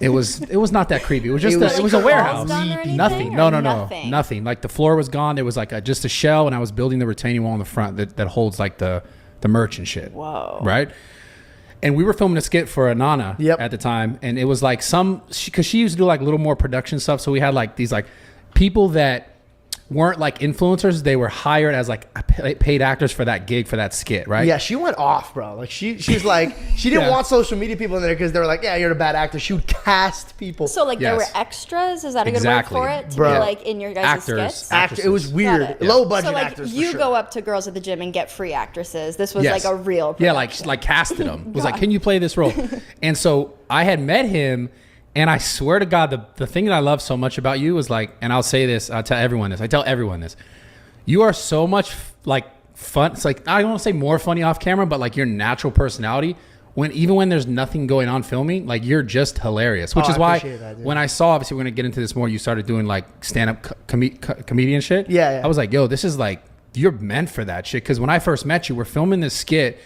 It was not that creepy. It was just it was a warehouse. Nothing. No. Nothing. Like the floor was gone. There was like just a shell, and I was building the retaining wall in the front that holds like the merch and shit. Whoa. Right. And we were filming a skit for Anana at the time, and it was like because she used to do like a little more production stuff. So we had like these like people that weren't like influencers. They were hired as like paid actors for that gig, for that skit, right? Yeah, she went off, bro. Like she's like, she didn't want social media people in there because they were like, yeah, you're a bad actor. She would cast people. So like there were extras. Is that a good word for it? To be like in your guys' skits? It was weird. Low budget so, like, actors. You go up to girls at the gym and get free actresses. This was like a real production. Yeah, like casted them. It was like, can you play this role? And so I had met him. And I swear to God, the thing that I love so much about you is like, and I'll say this, I tell everyone this. You are so much like fun. It's like, I don't want to say more funny off camera, but like your natural personality, even when there's nothing going on filming, like you're just hilarious. Which is why when I saw, obviously we're going to get into this more, you started doing like stand-up comedian shit. Yeah. I was like, yo, this is like, you're meant for that shit. Because when I first met you, we're filming this skit.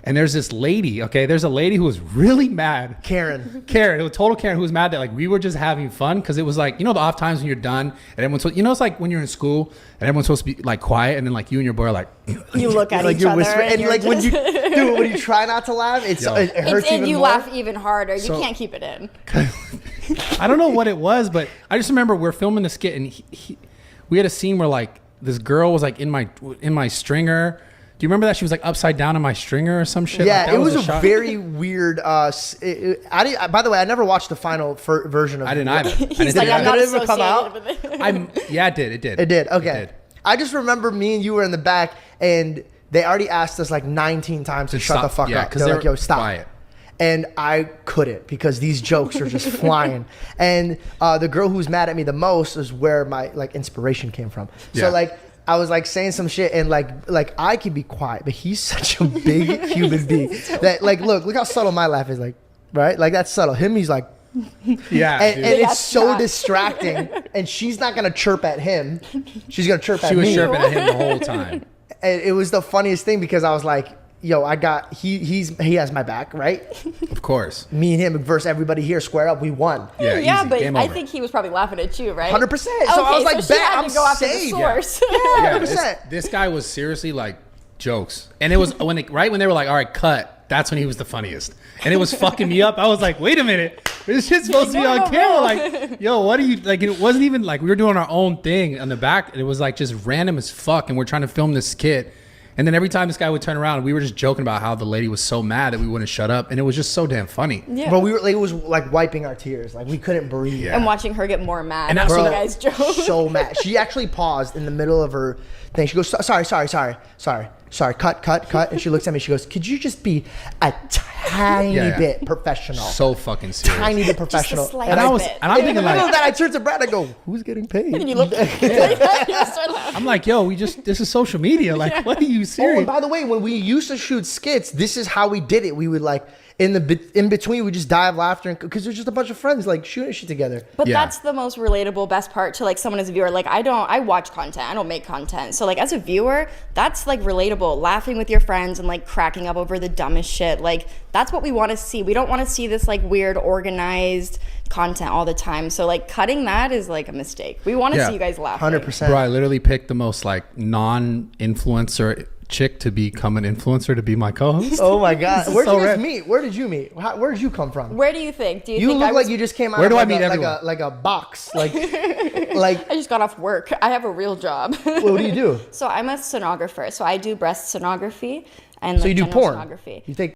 And there's this lady, okay? There's a lady who was really mad. Karen, a total Karen, who was mad that like we were just having fun because it was like, you know, the off times when you're done and everyone's, it's like when you're in school and everyone's supposed to be like quiet and then like you and your boy are like, you look at like each other and like when you try not to laugh, it hurts even more. You laugh even harder. You can't keep it in. I don't know what it was, but I just remember we're filming the skit and we had a scene where like this girl was like in my stringer. Do you remember that she was like upside down in my stringer or some shit? Yeah, like it was a very weird. By the way, I never watched the final version of it. I didn't either. He's like, I'm not associated with it. Yeah, it did. It did. Okay. It did. I just remember me and you were in the back, and they already asked us like 19 times to shut the fuck up. They're like, yo, stop. Quiet. And I couldn't because these jokes are just flying. And the girl who was mad at me the most is where my like inspiration came from. So like. I was like saying some shit and like I could be quiet, but he's such a big human being that like look how subtle my laugh is, like, right? Like that's subtle. Him, he's like, yeah, and it's so distracting. And she's not gonna chirp at him. She's gonna chirp at me. She was chirping at him the whole time. And it was the funniest thing because I was like, yo, he has my back, right? Of course. Me and him versus everybody here, square up, we won. Yeah, but I think he was probably laughing at you, right? 100%. So I was like, bet I'm saved. Yeah, 100%. This guy was seriously like jokes, and it was when they were like, all right, cut. That's when he was the funniest, and it was fucking me up. I was like, wait a minute, this shit's supposed to be on camera. Like, yo, what are you like? It wasn't even like we were doing our own thing on the back. It was like just random as fuck, and we're trying to film this skit. And then every time this guy would turn around, we were just joking about how the lady was so mad that we wouldn't shut up, and it was just so damn funny. Yeah. But we were like, it was like wiping our tears, like we couldn't breathe. Yeah. And watching her get more mad. And that's you guys joke. So mad. She actually paused in the middle of her thing. She goes, sorry, cut. And she looks at me. She goes, could you just be a tiny bit professional? So fucking serious. Tiny bit professional. Just a and I'm thinking like, that I turned to Brad. I go, who's getting paid? And you look. I'm like, yo, this is social media. Like, what are you serious? Oh, and by the way, when we used to shoot skits, this is how we did it. We would like in between, we just die of laughter because there's just a bunch of friends like shooting shit together. But that's the most relatable, best part to like someone as a viewer. Like I watch content, I don't make content. So like as a viewer, that's like relatable. Laughing with your friends and like cracking up over the dumbest shit. Like that's what we want to see. We don't want to see this like weird organized content all the time. So like cutting that is like a mistake. We want to see you guys laughing. 100%. Bro, I literally picked the most like non-influencer chick to become an influencer to be my co-host. Oh my god! Where did you guys meet? Where did you meet? Where did you come from? Where do you think? Do you think look like you just came out? Where do of I meet everyone? Like a box, like I just got off work. I have a real job. What do you do? So I'm a sonographer. So I do breast sonography and so like you do porn. sonography. You take